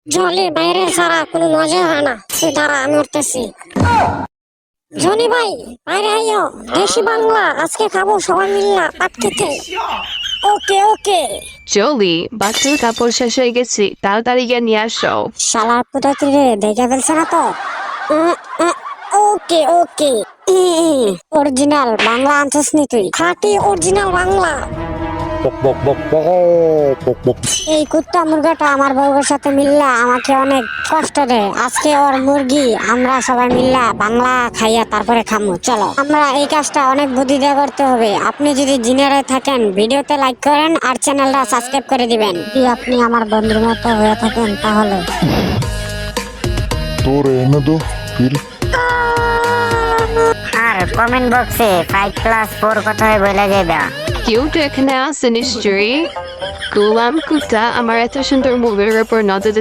জলে বাইরে ছাড়া কোনো মজা হয় না। সে দাঁড়া, আমি উঠতেছি। জনি ভাই বাইরে আইও, দেশি বাংলা আজকে খাবো সবাই মিল্লা পাট খেতে। ওকে ওকে। জলি, বাচ্চার কাপড় শেষ হয়ে গেছি, তাড়াতাড়ি গিয়ে নিয়ে আসো। শালার পুতাতি রে, দেখে ফেলছে না তো? ওকে ওকে। অরিজিনাল বাংলা আনছিস নি তুই? খাঁটি অরিজিনাল বাংলা। বক বক বক বক বক বক। এই কুত্তা মুরগাটা আমার বউয়ের সাথে মিল্লা আমাকে অনেক কষ্ট দেয়। আজকে ওর মুরগি আমরা সবাই মিল্লা বাংলা খাইয়া তারপরে খামু। চলো, আমরা এই কাজটা অনেক বুদ্ধি দিয়ে করতে হবে। আপনি যদি জিনিয়ারে থাকেন ভিডিওতে লাইক করেন আর চ্যানেলটা সাবস্ক্রাইব করে দিবেন। যদি আপনি আমার বন্ধুর মতো হয়ে থাকেন তাহলে। তোর এনে দো ফির। আর কমেন্ট বক্সে 5+4 কথাই বলে যাইবা। কেউ তো এখানে আছে নিশ্চয়ই। গোলাম কুত্তা আমার এত সুন্দর মুভির উপর নজর